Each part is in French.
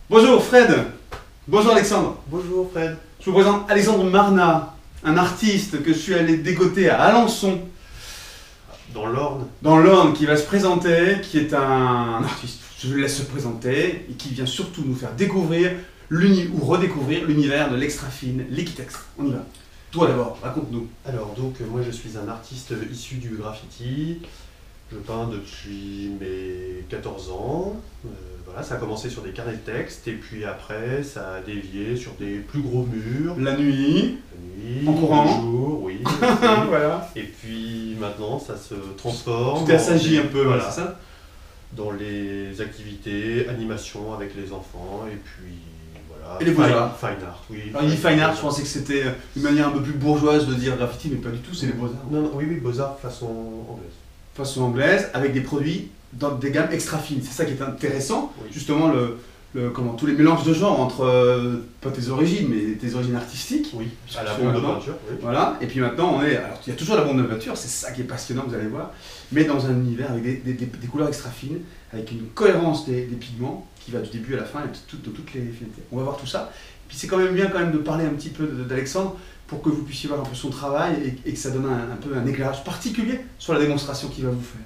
Bonjour Fred. Bonjour Alexandre. Bonjour Fred. Je vous présente Alexandre Marnat, un artiste que je suis allé dégoter à Alençon, Dans l'Orne. dans l'Orne, qui va se présenter, qui est un artiste, je le laisse se présenter, et qui vient surtout nous faire découvrir ou redécouvrir l'univers de l'extra-fine, l'Equitex. On y va. Toi d'abord, raconte-nous. Alors moi je suis un artiste issu du graffiti. Je peins depuis mes 14 ans. Voilà, ça a commencé sur des carnets de texte et puis après ça a dévié sur des plus gros murs. La nuit, La nuit, en courant. le jour, oui. voilà. Et puis maintenant ça se transforme. Tout s'agit un peu, voilà, c'est ça? dans les activités, animation avec les enfants et puis voilà. Et les beaux-arts. Fine art, oui. Alors il dit fine art, je pensais que c'était une manière un peu plus bourgeoise de dire graffiti, mais pas du tout, c'est les beaux-arts. Non, oui, beaux-arts façon anglaise. Façon anglaise, avec des produits dans des gammes extra fines. C'est ça qui est intéressant, Oui. justement, tous les mélanges de genres entre, pas tes origines, mais tes origines artistiques. Oui, Puisque à la tu fais bombe de maintenant. peinture, oui. Voilà, et puis maintenant alors il y a toujours la bombe de peinture, c'est ça qui est passionnant, vous allez voir, mais dans un univers avec des couleurs extra fines, avec une cohérence des pigments qui va du début à la fin et de toutes les finités. On va voir tout ça. Puis c'est quand même bien de parler un petit peu d'Alexandre pour que vous puissiez voir un peu son travail et que ça donne un peu un éclairage particulier sur la démonstration qu'il va vous faire.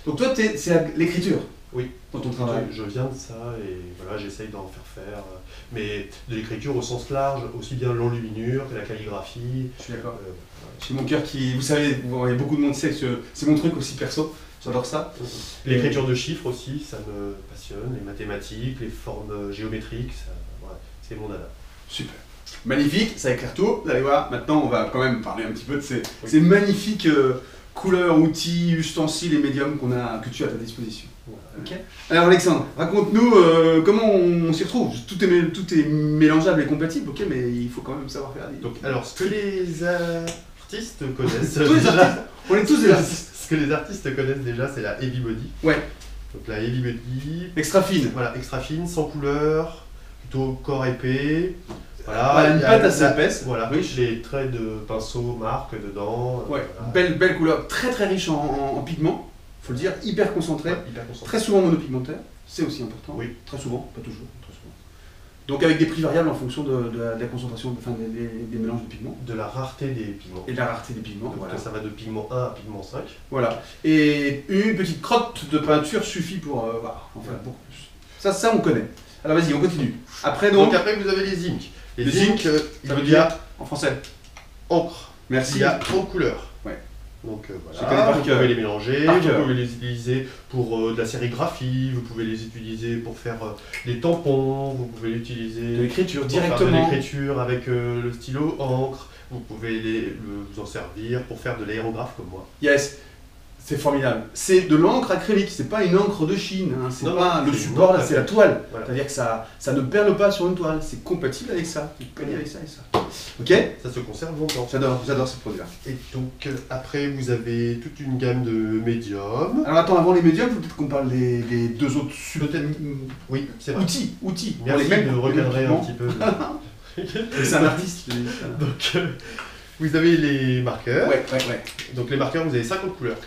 Donc toi, c'est l'écriture Oui. dans ton travail. Je viens de ça et voilà, j'essaye d'en faire, mais de l'écriture au sens large, aussi bien l'enluminure que la calligraphie. Je suis d'accord. Voilà. J'ai mon cœur qui, vous savez, il y a beaucoup de monde qui sait que c'est mon truc aussi perso, j'adore ça. L'écriture de chiffres aussi, ça me passionne, les mathématiques, les formes géométriques, voilà, c'est mon dada. Super. Magnifique, ça éclaire tout. Vous allez voir, maintenant on va quand même parler un petit peu de ces magnifiques couleurs, outils, ustensiles et médiums que tu as à ta disposition. Voilà. Ok. Alors Alexandre, raconte-nous comment on s'y retrouve. Tout est mélangeable et compatible, ok, mais il faut quand même savoir faire. Donc, alors, ce que les artistes connaissent, Tous les artistes, on est tous des artistes. ce que les artistes connaissent déjà, c'est la heavy body. Ouais. Donc la heavy body, Extra fine. voilà, extra fine, sans couleur, plutôt corps épais. Voilà, Une il y a pâte assez épaisse. Voilà, Riche. les traits de pinceau marque dedans. Ouais, Voilà. belle couleur, très riche en pigments, faut le dire, hyper concentré, Ouais, hyper concentré. très souvent monopigmentaire, c'est aussi important. Oui. Très souvent, pas toujours, très souvent. Donc avec des prix variables en fonction de la concentration, enfin des mélanges de pigments De la rareté des pigments. et de la rareté des pigments. Donc Voilà. ça va de pigment 1 à pigment 5. Voilà. Et une petite crotte de peinture suffit pour en faire beaucoup plus. Ça on connaît. Alors vas-y, on continue. Après Donc après vous avez les inks. Les inks, ça veut il y a dire en français. encre. Merci. Il y a 30 couleurs. Ouais. Donc Je voilà, connais par vous cœur. pouvez les mélanger, Par vous cœur. pouvez les utiliser pour de la sérigraphie, vous pouvez les utiliser pour faire des tampons, vous pouvez l'utiliser De l'écriture pour faire de directement. l'écriture avec le stylo encre, vous pouvez vous en servir pour faire de l'aérographe comme moi. Yes. C'est formidable. C'est de l'encre acrylique, c'est pas une encre de Chine, hein. C'est Non, pas non, le c'est support, une là, encre c'est la toile. Voilà. C'est-à-dire que ça ne perle pas sur une toile, c'est compatible avec ça. Tu peux avec ça et ça. Ok. Ça se conserve longtemps. J'adore ces produits-là. Et donc après vous avez toute une gamme de médiums. Alors attends, avant les médiums, il faut peut-être qu'on parle des deux autres Oui, c'est vrai. outils. Pour Merci les mêmes de recadrer un pigments. petit peu. C'est un artiste. Donc vous avez les marqueurs. Ouais. Donc les marqueurs, vous avez 50 couleurs.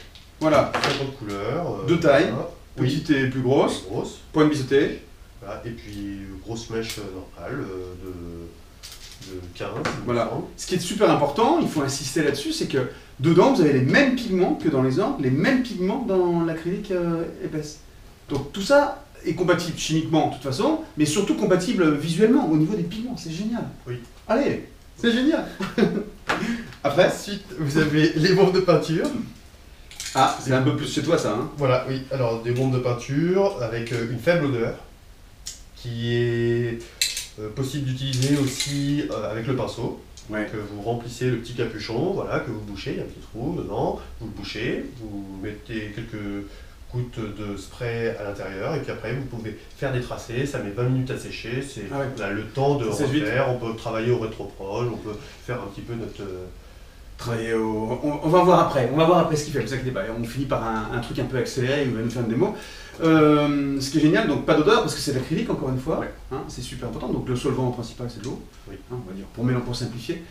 Voilà. 50 couleurs. Deux tailles. Voilà. Oui, Petite et plus grosse. grosse. Pointe biseautée. Voilà. Et puis grosse mèche normale de 15. il me Voilà. semble. Ce qui est super important, il faut insister là-dessus, c'est que dedans, vous avez les mêmes pigments que dans les encres, les mêmes pigments dans l'acrylique épaisse. Donc tout ça est compatible chimiquement de toute façon, mais surtout compatible visuellement au niveau des pigments. C'est génial. Oui. Allez, c'est génial. Après, Ensuite, vous avez les bombes de peinture. c'est un peu plus chez toi ça, hein. Voilà, oui. Alors des bombes de peinture avec une faible odeur qui est possible d'utiliser aussi avec le pinceau. Ouais. Que vous remplissez le petit capuchon, voilà, que vous bouchez, il y a un petit trou dedans, vous le bouchez, vous mettez quelques gouttes de spray à l'intérieur et puis après vous pouvez faire des tracés, ça met 20 minutes à sécher, Ah ouais. on a le temps de Ça sèche vite. refaire, on peut travailler au rétroproche, on peut faire un petit peu notre... Travailler on va voir après ce qu'il fait, vous inquiétez pas, on finit par un truc un peu accéléré, il va nous faire une démo. Ce qui est génial, donc pas d'odeur parce que c'est de l'acrylique encore une fois, Ouais. hein, c'est super important, donc le solvant principal c'est de l'eau, Oui. hein, on va dire, pour simplifier,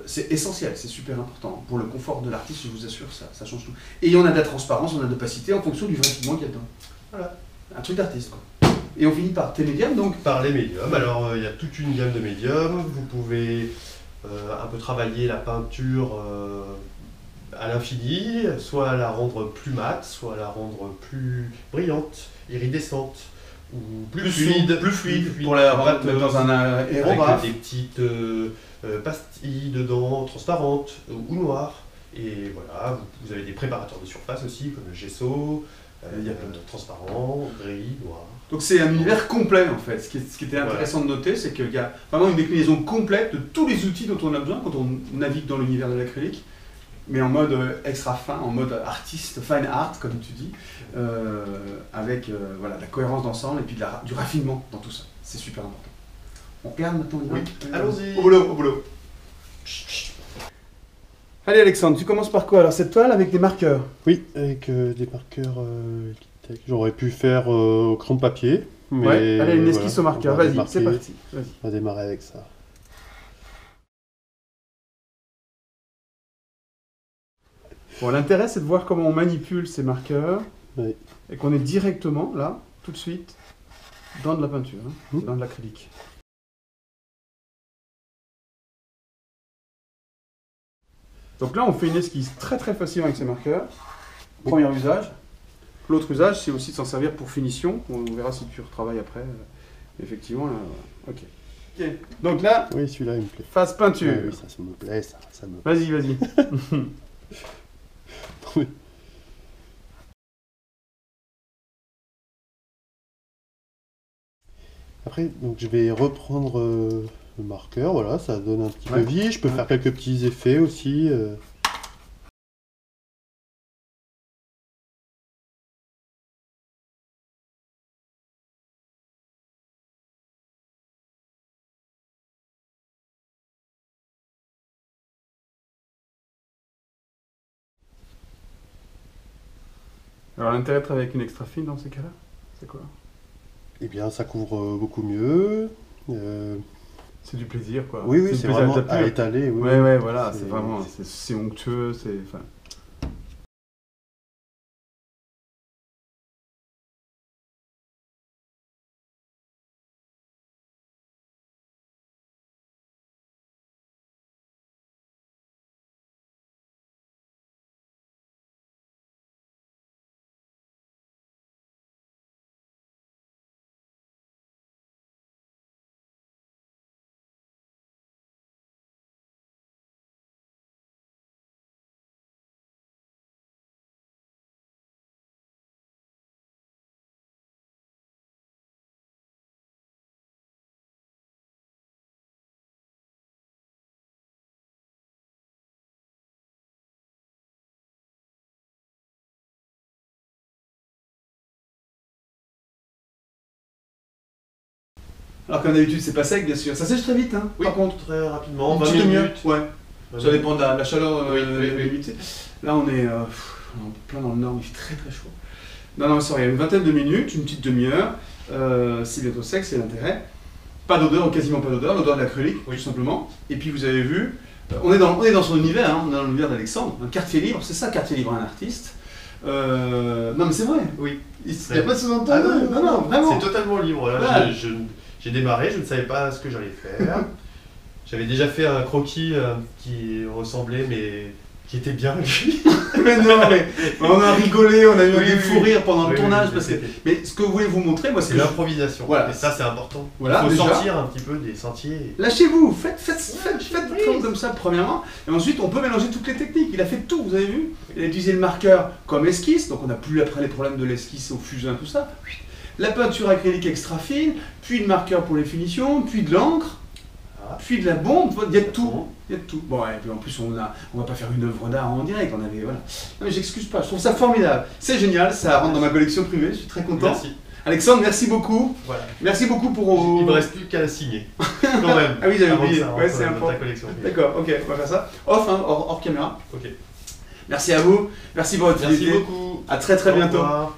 c'est essentiel, c'est super important. Pour le confort de l'artiste, je vous assure, ça change tout. Et on a de la transparence, on a de l'opacité en fonction du vrai pigment qu'il y a dedans. Voilà. Un truc d'artiste quoi. Et on finit par tes médiums, donc. Par les médiums. Alors, il y a toute une gamme de médiums. Vous pouvez un peu travailler la peinture à l'infini, soit la rendre plus mate, soit la rendre plus brillante, iridescente, ou plus fluide. Pour la mettre dans un aérographe. Avec des petites pastilles dedans, transparentes ou noires. Et voilà, vous avez des préparateurs de surface aussi, comme le gesso, il y a plein de transparents, gris, noir. Donc c'est un univers complet en fait. Ce qui était intéressant de noter, c'est qu'il y a vraiment une déclinaison complète de tous les outils dont on a besoin quand on navigue dans l'univers de l'acrylique, mais en mode extra fin, en mode artiste, fine art comme tu dis, avec voilà, de la cohérence d'ensemble et puis du raffinement dans tout ça. C'est super important. On regarde maintenant. Oui, allons-y. Au boulot, au boulot. Allez Alexandre, tu commences par quoi? Alors cette toile avec des marqueurs. Oui, avec des marqueurs Liquitex. J'aurais pu faire au crayon de papier. Mais ouais, allez, une esquisse au marqueur, vas-y, c'est parti. On va démarrer avec ça. Bon, l'intérêt c'est de voir comment on manipule ces marqueurs et qu'on est directement là, tout de suite, dans de la peinture, dans de l'acrylique. Donc là, on fait une esquisse très très facilement avec ces marqueurs. Premier usage. L'autre usage, c'est aussi de s'en servir pour finition. On verra si tu retravailles après. Effectivement, là, voilà. Ok. Donc là, oui, celui-là, il me plaît. Face peinture. Oui, ça me plaît, ça me plaît. Vas-y, vas-y. Oui. Après, donc, je vais reprendre le marqueur, voilà, ça donne un petit peu vie. Je peux faire quelques petits effets aussi. Alors l'intérêt de travailler avec une extra fine dans ces cas-là, c'est quoi? Eh bien, ça couvre beaucoup mieux. C'est du plaisir, quoi. Oui, oui, c'est vraiment à étaler. Oui, ouais, ouais, voilà, c'est vraiment, c'est onctueux, c'est... Enfin... Alors comme d'habitude, c'est pas sec, bien sûr. Ça sèche très vite, hein. Oui, par contre. très rapidement, 20 minutes. Ouais. Ça dépend de la chaleur oui. limitée. Là, on est plein dans le nord, il fait très très chaud. Non, sorry, une vingtaine de minutes, une petite demi-heure. C'est bientôt sec, c'est l'intérêt. Pas d'odeur, quasiment pas d'odeur, l'odeur de l'acrylique, tout simplement. Et puis vous avez vu, on est dans son univers, hein, on est dans l'univers d'Alexandre, un quartier libre, c'est ça, quartier libre, un artiste. Non mais c'est vrai. Oui. Il n'y a pas de sous-entendu. Non, vraiment. C'est totalement libre. Là, voilà. J'ai démarré, je ne savais pas ce que j'allais faire. J'avais déjà fait un croquis qui ressemblait, mais qui était bien lui. Mais non, mais on a rigolé, on a eu des fous rires pendant le tournage. Mais ce que je voulais vous montrer, moi, c'est l'improvisation. Voilà. Et ça, c'est important. Voilà, il faut sortir un petit peu des sentiers. Lâchez-vous, faites comme ça, premièrement. Et ensuite, on peut mélanger toutes les techniques. Il a fait tout, vous avez vu. Il a utilisé le marqueur comme esquisse, donc on n'a plus après les problèmes de l'esquisse au fusain, tout ça. La peinture acrylique extra fine, puis le marqueur pour les finitions, puis de l'encre, puis de la bombe, il y a de tout. Il y a de tout. Bon, et puis en plus, on va pas faire une œuvre d'art en direct, on avait, voilà. Non mais j'excuse pas, je trouve ça formidable. C'est génial, ça rentre dans ma collection privée, je suis très content. Merci. Alexandre, merci beaucoup. Voilà. Merci beaucoup pour... Il me reste plus qu'à la signer, quand même. Ah oui, j'avais oublié, ouais, c'est important. D'accord, ok, on va faire ça. Off, hein, hors caméra. Ok. Merci à vous, merci pour votre Merci beaucoup. À très bientôt. Au revoir.